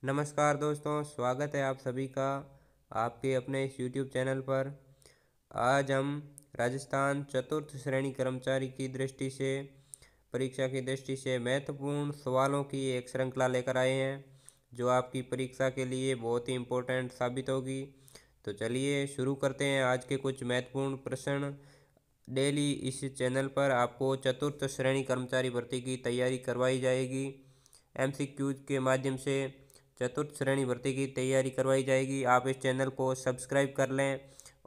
नमस्कार दोस्तों, स्वागत है आप सभी का आपके अपने इस YouTube चैनल पर। आज हम राजस्थान चतुर्थ श्रेणी कर्मचारी की दृष्टि से परीक्षा की दृष्टि से महत्वपूर्ण सवालों की एक श्रृंखला लेकर आए हैं, जो आपकी परीक्षा के लिए बहुत ही इम्पोर्टेंट साबित होगी। तो चलिए शुरू करते हैं आज के कुछ महत्वपूर्ण प्रश्न। डेली इस चैनल पर आपको चतुर्थ श्रेणी कर्मचारी भर्ती की तैयारी करवाई जाएगी। MCQs के माध्यम से चतुर्थ श्रेणी भर्ती की तैयारी करवाई जाएगी। आप इस चैनल को सब्सक्राइब कर लें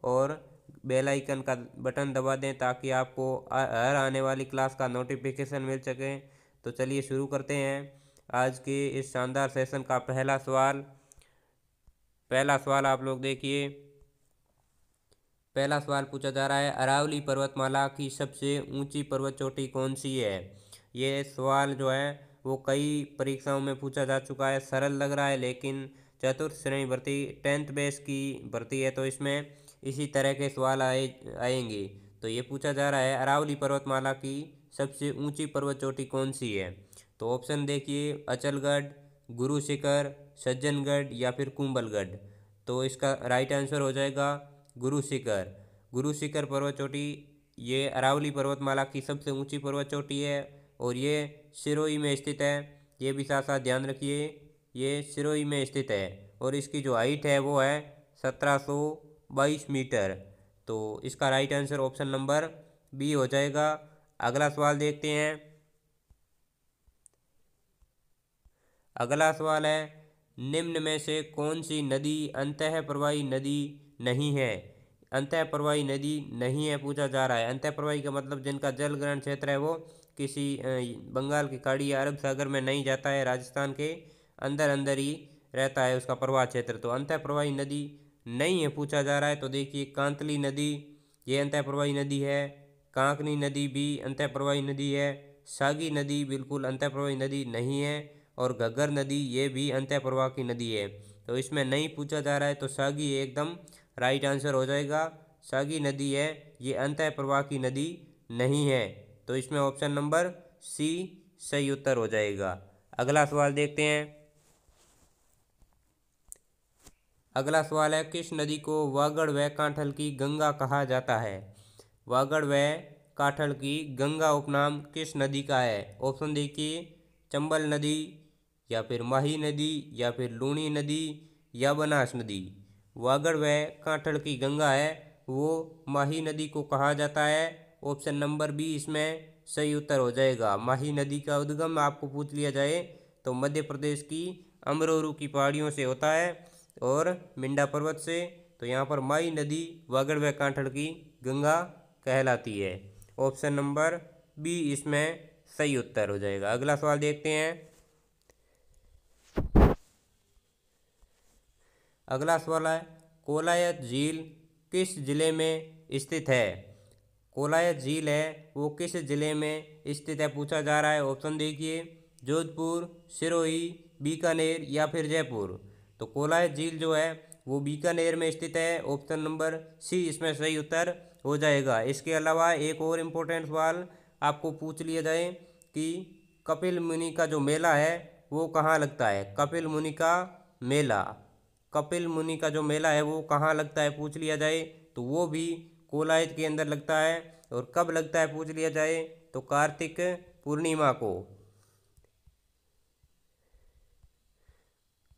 और बेल आइकन का बटन दबा दें ताकि आपको हर आने वाली क्लास का नोटिफिकेशन मिल सके। तो चलिए शुरू करते हैं आज के इस शानदार सेशन का पहला सवाल आप लोग देखिए। पहला सवाल पूछा जा रहा है, अरावली पर्वतमाला की सबसे ऊंची पर्वत चोटी कौन सी है। ये सवाल जो है वो कई परीक्षाओं में पूछा जा चुका है। सरल लग रहा है, लेकिन चतुर्थ श्रेणी भर्ती 10th बेस की भर्ती है, तो इसमें इसी तरह के सवाल आएंगे। तो ये पूछा जा रहा है, अरावली पर्वतमाला की सबसे ऊंची पर्वत चोटी कौन सी है। तो ऑप्शन देखिए, अचलगढ़, गुरु शिखर, सज्जनगढ़ या फिर कुंभलगढ़। तो इसका राइट आंसर हो जाएगा गुरु शिखर। गुरु शिखर पर्वत चोटी ये अरावली पर्वतमाला की सबसे ऊंची पर्वत चोटी है और ये सिरोही में स्थित है। ये भी साथ साथ ध्यान रखिए, ये सिरोही में स्थित है और इसकी जो हाइट है वो है 1722 मीटर। तो इसका right answer option number B हो जाएगा। अगला सवाल देखते हैं। अगला सवाल है, निम्न में से कौन सी नदी अंतः प्रवाही नदी नहीं है। अंतः प्रवाही नदी नहीं है पूछा जा रहा है। अंतः प्रवाही का मतलब जिनका जल ग्रहण क्षेत्र है वो किसी बंगाल की खाड़ी या अरब सागर में नहीं जाता है, राजस्थान के अंदर अंदर ही रहता है उसका प्रवाह क्षेत्र। तो अंतः प्रवाही नदी नहीं है पूछा जा रहा है। तो देखिए, कांतली नदी ये अंतः प्रवाही नदी है, कांकनी नदी भी अंतः प्रवाही नदी है, सागी नदी बिल्कुल अंतः प्रवाही नदी नहीं है और घग्गर नदी ये भी अंतः प्रवाह की नदी है। तो इसमें नहीं पूछा जा रहा है, तो सागी एकदम राइट आंसर हो जाएगा। सागी नदी है, ये अंतः प्रवाह की नदी नहीं है। तो इसमें ऑप्शन नंबर सी सही उत्तर हो जाएगा। अगला सवाल देखते हैं। अगला सवाल है, किस नदी को वागड़ व कांठल की गंगा कहा जाता है। वागड़ व कांठल की गंगा उपनाम किस नदी का है। ऑप्शन देखिए, चंबल नदी या फिर माही नदी या फिर लूणी नदी या बनास नदी। वागड़ व कांठल की गंगा है वो माही नदी को कहा जाता है। ऑप्शन नंबर बी इसमें सही उत्तर हो जाएगा। माही नदी का उद्गम आपको पूछ लिया जाए तो मध्य प्रदेश की अमरोरू की पहाड़ियों से होता है और मिंडा पर्वत से। तो यहाँ पर माही नदी वागड़ व कांठल की गंगा कहलाती है। ऑप्शन नंबर बी इसमें सही उत्तर हो जाएगा। अगला सवाल देखते हैं। अगला सवाल है, कोलायत झील किस जिले में स्थित है। कोलायत झील है वो किस जिले में स्थित है पूछा जा रहा है। ऑप्शन देखिए, जोधपुर, सिरोही, बीकानेर या फिर जयपुर। तो कोलायत झील जो है वो बीकानेर में स्थित है। ऑप्शन नंबर सी इसमें सही उत्तर हो जाएगा। इसके अलावा एक और इम्पोर्टेंट सवाल आपको पूछ लिया जाए कि कपिल मुनि का जो मेला है वो कहाँ लगता है। कपिल मुनि का मेला, कपिल मुनि का जो मेला है वो कहाँ लगता है पूछ लिया जाए तो वो भी कोलायत के अंदर लगता है। और कब लगता है पूछ लिया जाए तो कार्तिक पूर्णिमा को,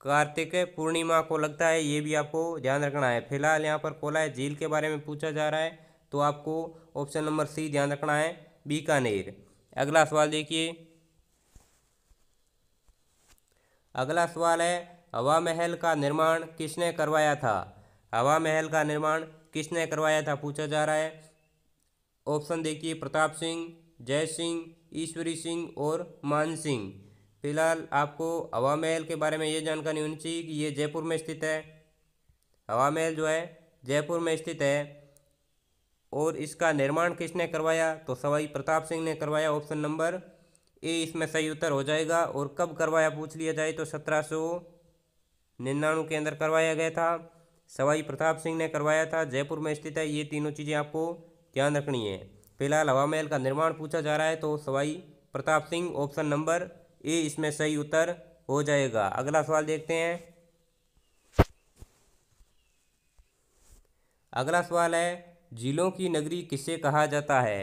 कार्तिक पूर्णिमा को लगता है। ये भी आपको ध्यान रखना है। फिलहाल यहाँ पर कोलायत झील के बारे में पूछा जा रहा है तो आपको ऑप्शन नंबर सी ध्यान रखना है, बीकानेर। अगला सवाल देखिए। अगला सवाल है, हवा महल का निर्माण किसने करवाया था। हवा महल का निर्माण किसने करवाया था पूछा जा रहा है। ऑप्शन देखिए, प्रताप सिंह, जय सिंह, ईश्वरी सिंह और मान सिंह। फिलहाल आपको हवा महल के बारे में ये जानकारी होनी चाहिए कि ये जयपुर में स्थित है। हवा महल जो है जयपुर में स्थित है और इसका निर्माण किसने करवाया तो सवाई प्रताप सिंह ने करवाया। ऑप्शन नंबर ए इसमें सही उत्तर हो जाएगा। और कब करवाया पूछ लिया जाए तो 1799 के अंदर करवाया गया था। सवाई प्रताप सिंह ने करवाया था, जयपुर में स्थित है। ये तीनों चीज़ें आपको ध्यान रखनी है। फिलहाल हवा महल का निर्माण पूछा जा रहा है तो Sawai Pratap Singh, option number A इसमें सही उत्तर हो जाएगा। अगला सवाल देखते हैं। अगला सवाल है, झीलों की नगरी किसे कहा जाता है?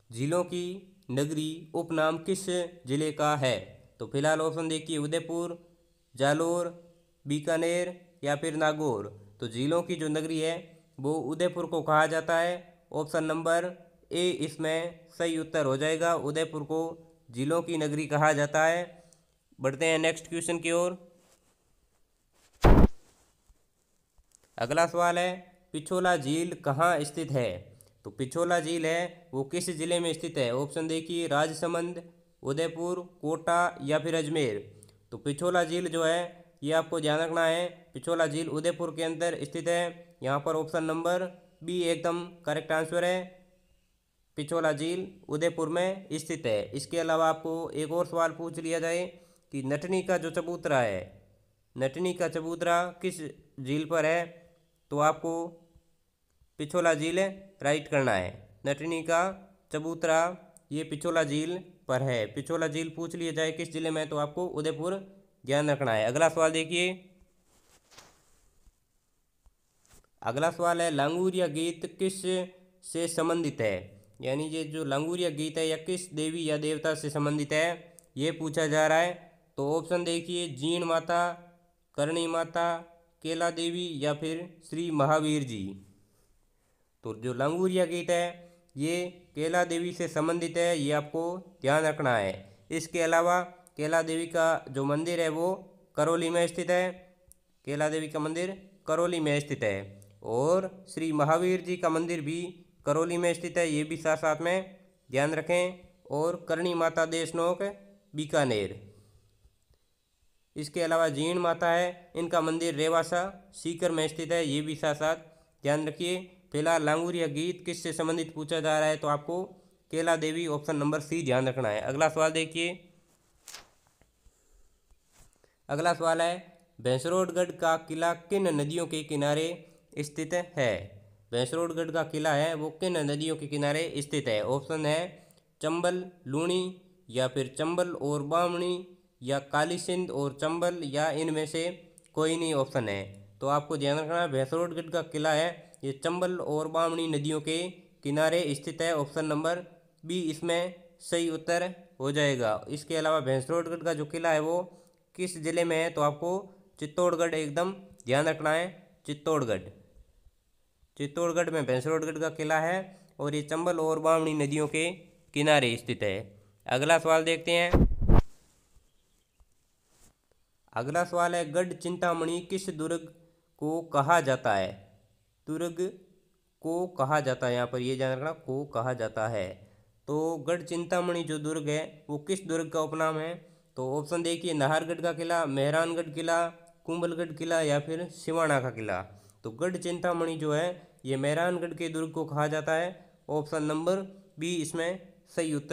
झीलों की नगरी उपनाम किस जिले का है? तो फिलहाल ऑप्शन देखिए, उदयपुर, जालोर, बीकानेर या फिर नागौर। तो झीलों की जो नगरी है वो उदयपुर को कहा जाता है। ऑप्शन नंबर ए इसमें सही उत्तर हो जाएगा। उदयपुर को झीलों की नगरी कहा जाता है। बढ़ते हैं नेक्स्ट क्वेश्चन की ओर। अगला सवाल है, पिछोला झील कहाँ स्थित है? तो पिछोला झील है वो किस जिले में स्थित है? ऑप्शन देखिए, राजसमंद, उदयपुर, कोटा या फिर अजमेर। तो पिछोला झील जो है ये आपको ध्यान रखना है, पिछोला झील उदयपुर के अंदर स्थित है। यहाँ पर ऑप्शन नंबर बी एकदम करेक्ट आंसर है, पिछोला झील उदयपुर में स्थित है। इसके अलावा आपको एक और सवाल पूछ लिया जाए कि नटनी का जो चबूतरा है, नटनी का चबूतरा किस झील पर है? तो आपको पिछोला झील राइट करना है। नटनी का चबूतरा ये पिछोला झील पर है। पिछोला झील पूछ लिया जाए किस जिले में, तो आपको उदयपुर ध्यान रखना है। अगला सवाल देखिए। अगला सवाल है, लांगुरिया गीत किस से संबंधित है? यानी ये जो लांगुरिया गीत है या किस देवी या देवता से संबंधित है, ये पूछा जा रहा है। तो ऑप्शन देखिए, जीण माता, करणी माता, केला देवी या फिर श्री महावीर जी। तो जो लांगुरिया गीत है ये केला देवी से संबंधित है, ये आपको ध्यान रखना है। इसके अलावा केला देवी का जो मंदिर है वो करौली में स्थित है। केला देवी का मंदिर करौली में स्थित है और श्री महावीर जी का मंदिर भी करौली में स्थित है, ये भी साथ साथ में ध्यान रखें। और करणी माता देशनोक बीकानेर। इसके अलावा जीण माता है, इनका मंदिर रेवासा सीकर में स्थित है, ये भी साथ साथ ध्यान रखिए। फिलहाल लांगुरिया गीत किससे संबंधित पूछा जा रहा है, तो आपको केला देवी ऑप्शन नंबर सी ध्यान रखना है। अगला सवाल देखिए। अगला सवाल है, भैंसरोडगढ़ का किला किन नदियों के किनारे स्थित है? भैंसरोडगढ़ का किला है वो किन नदियों के किनारे स्थित है? ऑप्शन है चंबल, लूणी या फिर चंबल और बामणी या काली सिंध और चंबल या इनमें से कोई नहीं ऑप्शन है। तो आपको ध्यान रखना है, भैंसरोडगढ़ का किला है ये चंबल और बामणी नदियों के किनारे स्थित है। ऑप्शन नंबर बी इसमें सही उत्तर हो जाएगा। इसके अलावा भैंसरोडगढ़ का जो किला है वो किस जिले में है, तो आपको चित्तौड़गढ़ एकदम ध्यान रखना है। चित्तौड़गढ़ में भैंसरोडगढ़ का किला है और ये चंबल और बामणी नदियों के किनारे स्थित है। अगला सवाल देखते हैं। अगला सवाल है, गढ़ चिंतामणि किस दुर्ग को कहा जाता है? दुर्ग को कहा जाता है, यहाँ पर ये ध्यान रखना, को कहा जाता है। तो गढ़ चिंतामणि जो दुर्ग है वो किस दुर्ग का उपनाम है? तो ऑप्शन देखिए, नाहरगढ़ का किला, मेहरानगढ़ किला, कुंभलगढ़ किला या फिर सिवाना का किला। तो गढ़ चिंतामणि जो है ये मेहरानगढ़ के दुर्ग को कहा जाता है। ऑप्शन नंबर बी इसमें सही उत्तर